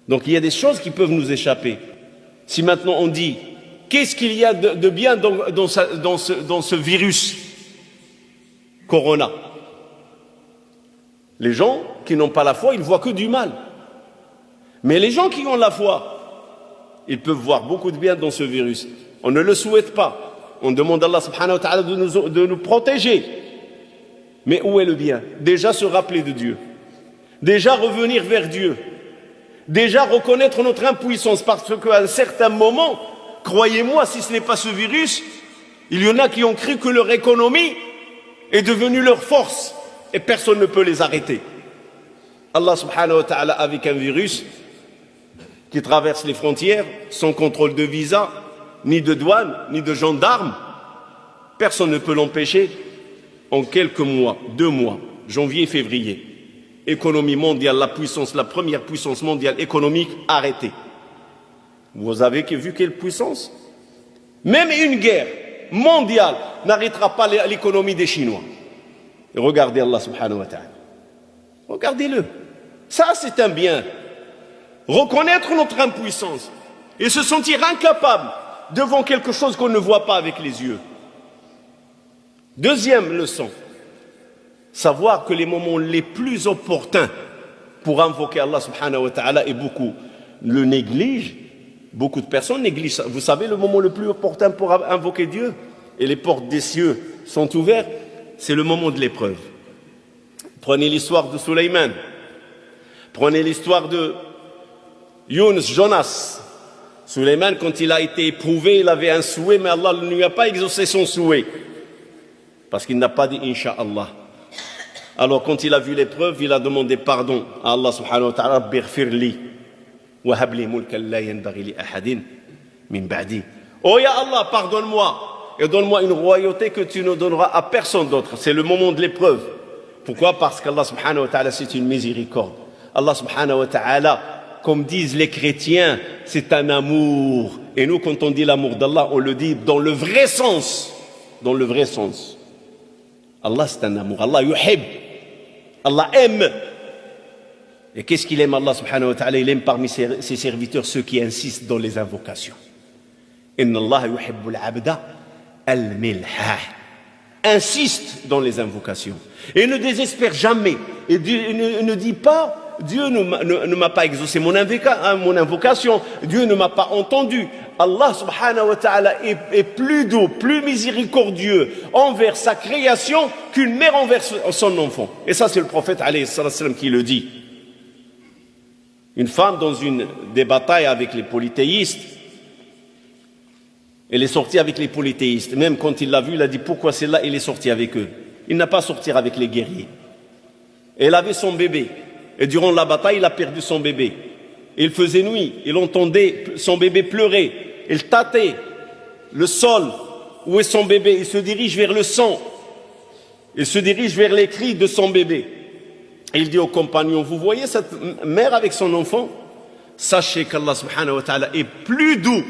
Donc il y a des choses qui peuvent nous échapper. Si maintenant on dit, qu'est-ce qu'il y a de bien dans ce virus Corona? Les gens qui n'ont pas la foi, ils voient que du mal. Mais les gens qui ont la foi, ils peuvent voir beaucoup de bien dans ce virus. On ne le souhaite pas. On demande à Allah subhanahu wa ta'ala de nous protéger. Mais où est le bien? Déjà se rappeler de Dieu. Déjà revenir vers Dieu. Déjà reconnaître notre impuissance, parce qu'à un certain moment, croyez-moi, si ce n'est pas ce virus, il y en a qui ont cru que leur économie est devenue leur force et personne ne peut les arrêter. Allah subhanahu wa ta'ala, avec un virus qui traverse les frontières sans contrôle de visa, ni de douane, ni de gendarme, personne ne peut l'empêcher. En quelques mois, 2 mois, janvier, février, économie mondiale, la première puissance mondiale économique, arrêtée. Vous avez vu quelle puissance? Même une guerre mondiale n'arrêtera pas l'économie des Chinois. Et regardez Allah subhanahu wa ta'ala. Regardez-le. Ça, c'est un bien. Reconnaître notre impuissance et se sentir incapable devant quelque chose qu'on ne voit pas avec les yeux. Deuxième leçon, savoir que les moments les plus opportuns pour invoquer Allah subhanahu wa ta'ala, et beaucoup le négligent, beaucoup de personnes négligent. Vous savez le moment le plus opportun pour invoquer Dieu, et les portes des cieux sont ouvertes, c'est le moment de l'épreuve. Prenez l'histoire de Sulayman, prenez l'histoire de Yunus, Jonas. Sulayman, quand il a été éprouvé, il avait un souhait, mais Allah ne lui a pas exaucé son souhait. Parce qu'il n'a pas dit Inch'Allah. Alors quand il a vu l'épreuve, il a demandé pardon à Allah subhanahu wa ta'ala, Bighfirli wa habli mulkan la yanbaghi li ahadin min ba'di. Oh ya Allah, pardonne-moi et donne-moi une royauté que tu ne donneras à personne d'autre. C'est le moment de l'épreuve. Pourquoi? Parce qu'Allah subhanahu wa ta'ala, c'est une miséricorde. Allah subhanahu wa ta'ala, comme disent les chrétiens, c'est un amour. Et nous, quand on dit l'amour d'Allah, on le dit dans le vrai sens. Dans le vrai sens. Allah, c'est un amour. Allah yuhib. Allah aime. Et qu'est-ce qu'il aime, Allah subhanahu wa ta'ala? Il aime parmi ses serviteurs ceux qui insistent dans les invocations. Inna Allah yuhibbul abda al-milha. Insiste dans les invocations. Et ne désespère jamais. Et ne dit pas, Dieu ne m'a pas exaucé mon invocation. Dieu ne m'a pas entendu. Allah subhanahu wa ta'ala est plus doux, plus miséricordieux envers sa création qu'une mère envers son enfant. Et ça, c'est le prophète alayhi sallam qui le dit. Une femme dans des batailles avec les polythéistes, elle est sortie avec les polythéistes. Même quand il l'a vu, il a dit pourquoi celle-là, il est sorti avec eux. Il n'a pas sorti avec les guerriers. Elle avait son bébé. Et durant la bataille, il a perdu son bébé. Il faisait nuit, il entendait son bébé pleurer. Il tâtait le sol. Où est son bébé? Il se dirige vers le sang. Il se dirige vers les cris de son bébé. Et il dit aux compagnons, vous voyez cette mère avec son enfant? Sachez qu'Allah subhanahu wa ta'ala est plus doux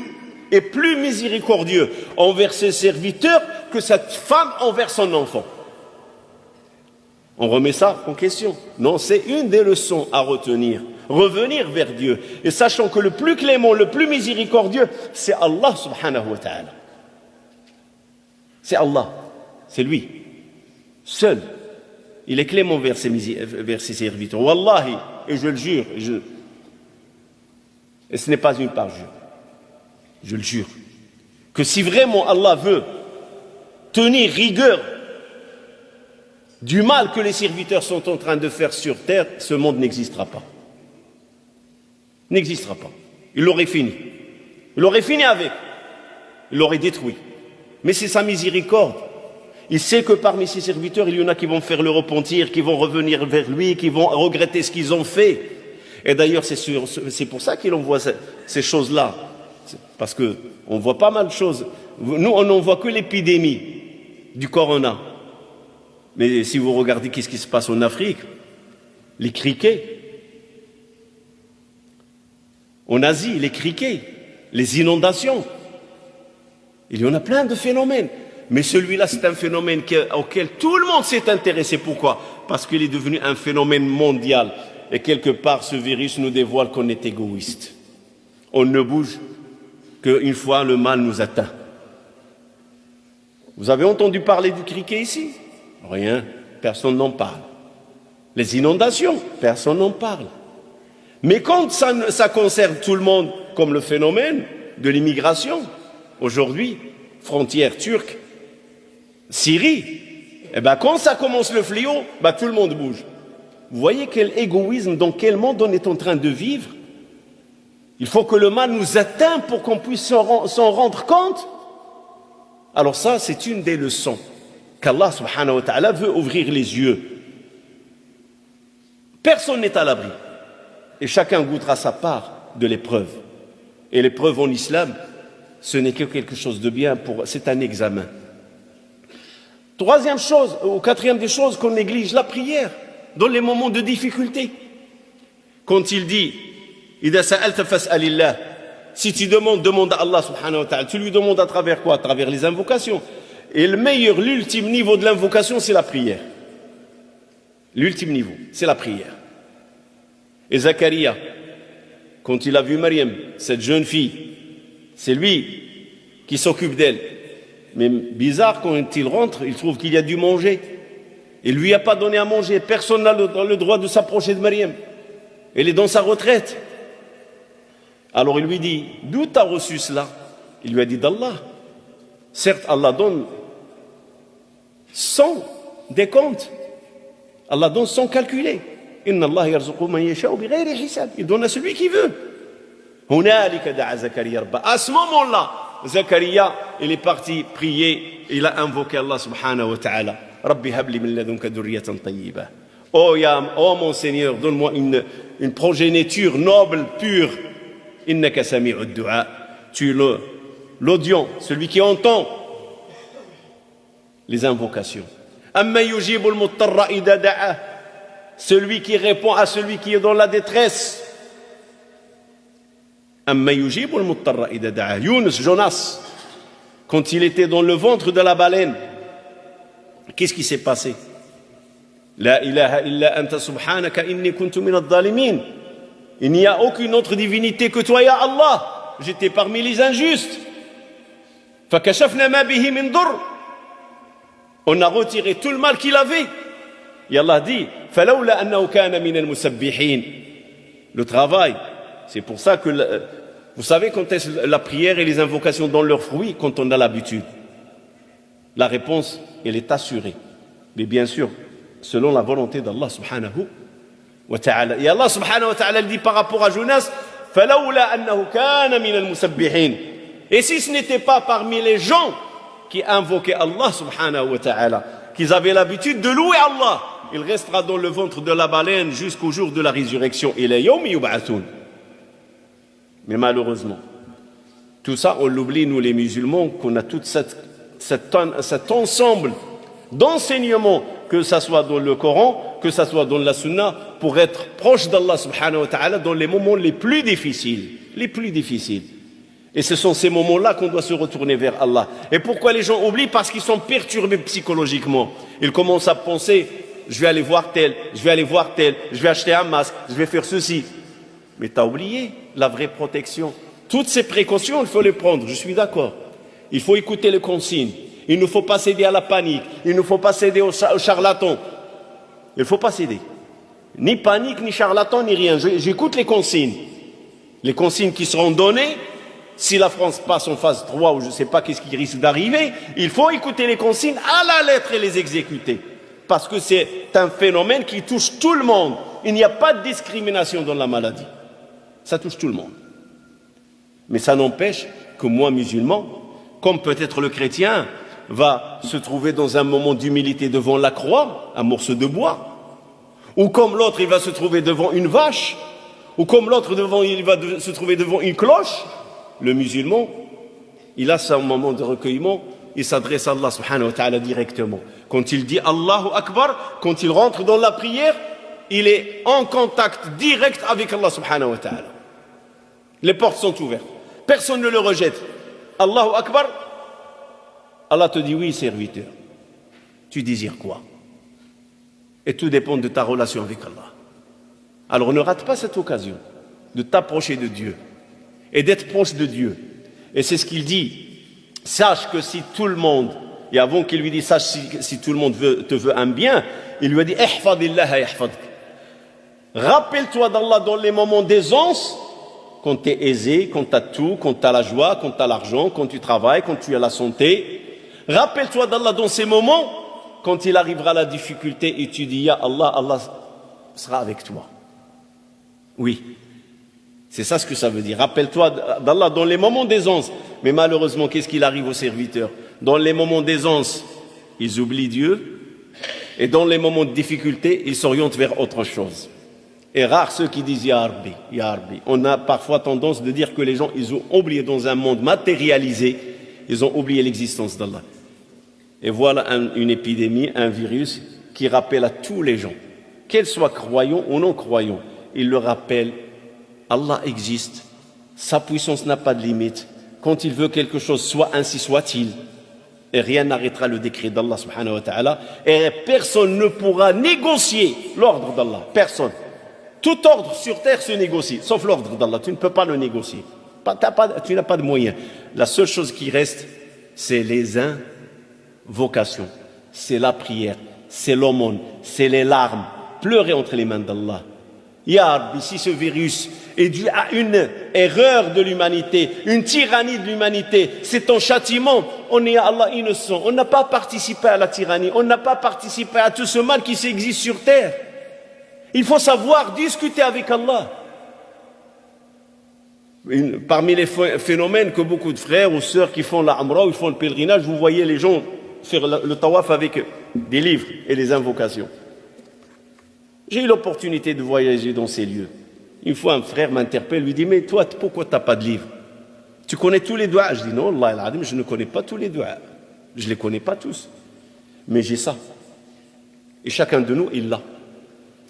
et plus miséricordieux envers ses serviteurs que cette femme envers son enfant. On remet ça en question. Non, c'est une des leçons à retenir. Revenir vers Dieu. Et sachant que le plus clément, le plus miséricordieux, c'est Allah subhanahu wa ta'ala. C'est Allah. C'est lui. Seul. Il est clément vers ses serviteurs. Wallahi, et je le jure, et ce n'est pas une parjure. Je le jure. Que si vraiment Allah veut tenir rigueur du mal que les serviteurs sont en train de faire sur terre, ce monde n'existera pas. N'existera pas. Il l'aurait fini. Il l'aurait fini avec. Il l'aurait détruit. Mais c'est sa miséricorde. Il sait que parmi ses serviteurs, il y en a qui vont faire le repentir, qui vont revenir vers lui, qui vont regretter ce qu'ils ont fait. Et d'ailleurs, c'est pour ça qu'il envoie ces choses-là. Parce qu'on voit pas mal de choses. Nous, on n'en voit que l'épidémie du corona. Mais si vous regardez qu'est-ce qui se passe en Afrique, les criquets, en Asie, les criquets, les inondations, il y en a plein de phénomènes. Mais celui-là, c'est un phénomène auquel tout le monde s'est intéressé. Pourquoi? Parce qu'il est devenu un phénomène mondial. Et quelque part, ce virus nous dévoile qu'on est égoïste. On ne bouge qu'une fois le mal nous atteint. Vous avez entendu parler du criquet ici? Rien, personne n'en parle. Les inondations, personne n'en parle. Mais quand ça concerne tout le monde, comme le phénomène de l'immigration, aujourd'hui, frontière turque, Syrie, eh ben quand ça commence le fléau, ben tout le monde bouge. Vous voyez quel égoïsme, dans quel monde on est en train de vivre? Il faut que le mal nous atteigne pour qu'on puisse s'en rendre compte. Alors ça, c'est une des leçons qu'Allah subhanahu wa ta'ala veut ouvrir les yeux. Personne n'est à l'abri. Et chacun goûtera sa part de l'épreuve. Et l'épreuve en islam, ce n'est que quelque chose de bien, c'est un examen. Troisième chose, ou quatrième des choses qu'on néglige, la prière, dans les moments de difficulté. Quand il dit, إِذَا سَأَلْتَ فَاسْأَلِ اللَّهِ, si tu demandes, demande à Allah subhanahu wa ta'ala. Tu lui demandes à travers quoi? À travers les invocations. Et le meilleur, l'ultime niveau de l'invocation, c'est la prière. L'ultime niveau, c'est la prière. Et Zacharia, quand il a vu Maryam, cette jeune fille, c'est lui qui s'occupe d'elle. Mais bizarre, quand il rentre, il trouve qu'il y a du manger. Il lui a pas donné à manger. Personne n'a le droit de s'approcher de Maryam. Elle est dans sa retraite. Alors il lui dit, d'où tu as reçu cela? Il lui a dit d'Allah. Certes, Allah donne sans décompte. Allah donne sans calculer. Inna Allah yarzuqu man yasha'u bighayri hisab. Il donne à celui qui veut. Hunalika da'a Zakaria rabba. À ce moment-là, Zakaria, il est parti prier. Il a invoqué Allah subhanahu wa ta'ala. Rabbi habli min ladunka dhurriyatan tayyiba. Oh mon Seigneur, donne-moi une progéniture noble, pure. Innaka sami'ud du'a. Tu es l'audient, celui qui entend les invocations. Amma yujibul muttarra idha da'a. Celui qui répond à celui qui est dans la détresse. Amma yujibul muttarra idha da'a. Yunus, Jonas, quand il était dans le ventre de la baleine, qu'est-ce qui s'est passé? La ilaha illa anta subhanaka inni kuntu min adh-dhalimin. Il n'y a aucune autre divinité que toi, ya Allah. J'étais parmi les injustes. Fakashafna ma bihi min dur. On a retiré tout le mal qu'il avait. Et Allah dit, falawla annahu kana min al-musabbihin. Le travail, c'est pour ça que, vous savez quand est-ce la prière et les invocations donnent leurs fruits? Quand on a l'habitude. La réponse, elle est assurée. Mais bien sûr, selon la volonté d'Allah subhanahu wa ta'ala. Et Allah subhanahu wa ta'ala dit par rapport à Jonas, فَلَوْلَا أَنَّهُ كَانَ مِنَ الْمُسَبِّحِينَ. Et si ce n'était pas parmi les gens qui invoquaient Allah subhanahu wa ta'ala, qu'ils avaient l'habitude de louer Allah, il restera dans le ventre de la baleine jusqu'au jour de la résurrection. إِلَى يَوْمِ يُبْعَثُونَ. Mais malheureusement, tout ça on l'oublie nous les musulmans, qu'on a tout cet ensemble d'enseignements, que ça soit dans le Coran, que ça soit dans la Sunna, pour être proche d'Allah subhanahu wa ta'ala dans les moments les plus difficiles. Les plus difficiles. Et ce sont ces moments-là qu'on doit se retourner vers Allah. Et pourquoi les gens oublient? Parce qu'ils sont perturbés psychologiquement. Ils commencent à penser, je vais aller voir tel, je vais aller voir tel, je vais acheter un masque, je vais faire ceci. Mais tu as oublié la vraie protection. Toutes ces précautions, il faut les prendre, je suis d'accord. Il faut écouter les consignes. Il ne faut pas céder à la panique. Il ne faut pas céder aux charlatans. Il ne faut pas céder. Ni panique, ni charlatan, ni rien. J'écoute les consignes. Les consignes qui seront données. Si la France passe en phase 3 ou je ne sais pas qu'est-ce qui risque d'arriver, il faut écouter les consignes à la lettre et les exécuter. Parce que c'est un phénomène qui touche tout le monde. Il n'y a pas de discrimination dans la maladie. Ça touche tout le monde. Mais ça n'empêche que moi, musulman, comme peut-être le chrétien, va se trouver dans un moment d'humilité devant la croix, un morceau de bois, ou comme l'autre, il va se trouver devant une vache, ou comme l'autre, il va se trouver devant une cloche. Le musulman, il a son moment de recueillement, il s'adresse à Allah subhanahu wa ta'ala directement. Quand il dit Allahu Akbar, quand il rentre dans la prière, il est en contact direct avec Allah subhanahu wa ta'ala. Les portes sont ouvertes. Personne ne le rejette. Allahu Akbar, Allah te dit oui, serviteur. Tu désires quoi? Et tout dépend de ta relation avec Allah. Alors ne rate pas cette occasion de t'approcher de Dieu et d'être proche de Dieu. Et c'est ce qu'il dit. Sache que si tout le monde, et avant qu'il lui dise sache si tout le monde te veut un bien, il lui a dit ihfadillah yahfadak. Rappelle-toi d'Allah dans les moments d'aisance, quand tu es aisé, quand tu as tout, quand tu as la joie, quand tu as l'argent, quand tu travailles, quand tu as la santé. Rappelle-toi d'Allah dans ces moments, quand il arrivera la difficulté et tu dis ya Allah, Allah sera avec toi. Oui, c'est ça ce que ça veut dire. Rappelle-toi d'Allah dans les moments d'aisance. Mais malheureusement, qu'est-ce qu'il arrive aux serviteurs? Dans les moments d'aisance, ils oublient Dieu. Et dans les moments de difficulté, ils s'orientent vers autre chose. Et rares ceux qui disent Ya Rabbi, Ya Rabbi. On a parfois tendance de dire que les gens, ils ont oublié dans un monde matérialisé, ils ont oublié l'existence d'Allah. Et voilà une épidémie, un virus qui rappelle à tous les gens, qu'ils soient croyants ou non croyants, il le rappelle, Allah existe, sa puissance n'a pas de limite. Quand il veut quelque chose, soit ainsi soit-il. Et rien n'arrêtera le décret d'Allah subhanahu wa ta'ala. Et personne ne pourra négocier l'ordre d'Allah. Personne. Tout ordre sur terre se négocie, sauf l'ordre d'Allah. Tu ne peux pas le négocier. Tu n'as pas de moyens. La seule chose qui reste, c'est les invocations. C'est la prière. C'est l'aumône. C'est les larmes. Pleurer entre les mains d'Allah. Ya Rabbi, si ce virus est dû à une erreur de l'humanité, une tyrannie de l'humanité, c'est ton châtiment. On est à Allah innocent. On n'a pas participé à la tyrannie. On n'a pas participé à tout ce mal qui existe sur terre. Il faut savoir discuter avec Allah. Parmi les phénomènes que beaucoup de frères ou sœurs qui font la Umrah ou font le pèlerinage, vous voyez les gens faire le tawaf avec des livres et des invocations. J'ai eu l'opportunité de voyager dans ces lieux. Une fois, un frère m'interpelle, lui dit, mais toi, pourquoi tu n'as pas de livre? Tu connais tous les doigts? Je dis, non, Allah al-Adim, je ne connais pas tous les doigts. Je ne les connais pas tous. Mais j'ai ça. Et chacun de nous, il l'a.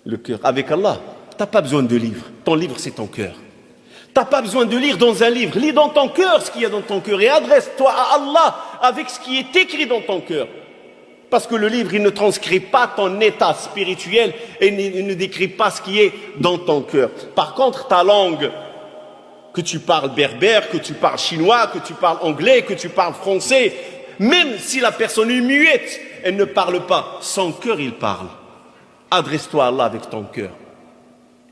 Le cœur. Avec Allah, tu n'as pas besoin de livre. Ton livre, c'est ton cœur. Tu n'as pas besoin de lire dans un livre. Lis dans ton cœur ce qu'il y a dans ton cœur et adresse-toi à Allah avec ce qui est écrit dans ton cœur. Parce que le livre, il ne transcrit pas ton état spirituel et il ne décrit pas ce qui est dans ton cœur. Par contre, ta langue, que tu parles berbère, que tu parles chinois, que tu parles anglais, que tu parles français, même si la personne est muette, elle ne parle pas, son cœur, il parle. Adresse-toi à Allah avec ton cœur.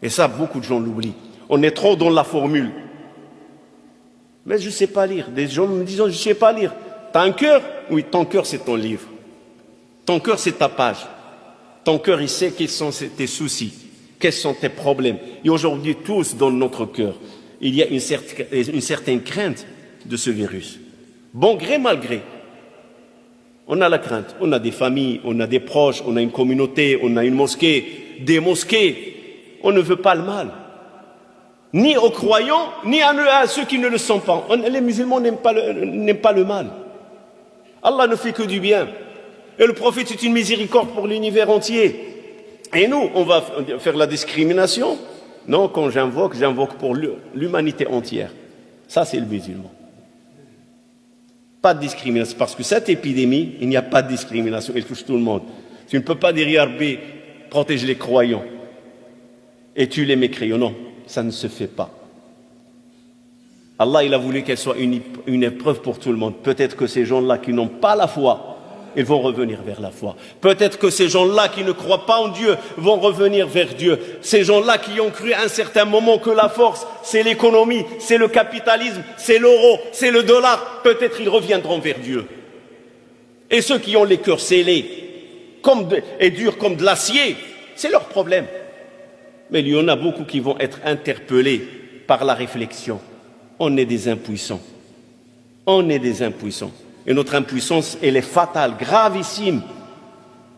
Et ça, beaucoup de gens l'oublient. On est trop dans la formule. Mais je ne sais pas lire. Des gens me disent, je ne sais pas lire. Tu as un cœur? Oui, ton cœur, c'est ton livre. Ton cœur, c'est ta page. Ton cœur, il sait quels sont tes soucis, quels sont tes problèmes. Et aujourd'hui, tous dans notre cœur, il y a une certaine crainte de ce virus. Bon gré, mal gré. On a la crainte. On a des familles, on a des proches, on a une communauté, on a une mosquée, des mosquées. On ne veut pas le mal. Ni aux croyants, ni à ceux qui ne le sont pas. Les musulmans n'aiment pas le mal. Allah ne fait que du bien. Et le prophète est une miséricorde pour l'univers entier. Et nous, on va faire la discrimination? Non, quand j'invoque pour l'humanité entière. Ça, c'est le musulman. Pas de discrimination. Parce que cette épidémie, il n'y a pas de discrimination. Elle touche tout le monde. Tu ne peux pas dire, Ya Rabbi, protège les croyants et tue les mécréants. Non, ça ne se fait pas. Allah, il a voulu qu'elle soit une épreuve pour tout le monde. Peut-être que ces gens-là qui n'ont pas la foi, ils vont revenir vers la foi. Peut-être que ces gens-là qui ne croient pas en Dieu vont revenir vers Dieu. Ces gens-là qui ont cru à un certain moment que la force, c'est l'économie, c'est le capitalisme, c'est l'euro, c'est le dollar, peut-être ils reviendront vers Dieu. Et ceux qui ont les cœurs scellés et durs comme de l'acier, c'est leur problème. Mais il y en a beaucoup qui vont être interpellés par la réflexion. On est des impuissants. On est des impuissants. Et notre impuissance, elle est fatale, gravissime.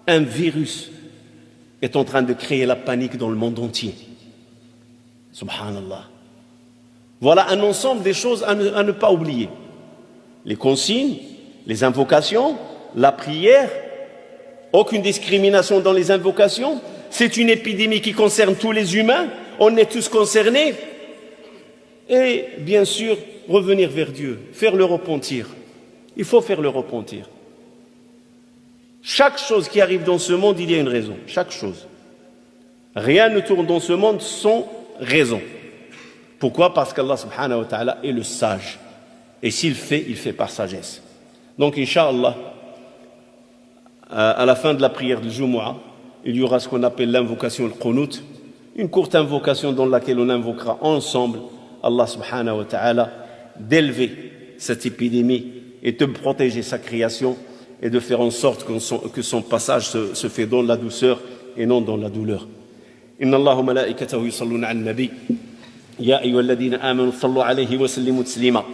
Un virus est en train de créer la panique dans le monde entier. Subhanallah. Voilà un ensemble des choses à ne pas oublier. Les consignes, les invocations, la prière, aucune discrimination dans les invocations. C'est une épidémie qui concerne tous les humains. On est tous concernés. Et bien sûr, revenir vers Dieu, faire le repentir. Il faut faire le repentir. Chaque chose qui arrive dans ce monde, il y a une raison. Chaque chose. Rien ne tourne dans ce monde sans raison. Pourquoi? Parce qu'Allah subhanahu wa ta'ala est le sage. Et s'il fait, il fait par sagesse. Donc, Inch'Allah, à la fin de la prière du Jumu'ah, il y aura ce qu'on appelle l'invocation al-Qunut, une courte invocation dans laquelle on invoquera ensemble Allah subhanahu wa ta'ala d'élever cette épidémie et de protéger sa création et de faire en sorte que son passage se fait dans la douceur et non dans la douleur. Inna Allah wa malaikatahu yusalluna 'alan nabi ya ayyuhalladhina amanu sallu alayhi wa sallimu taslima.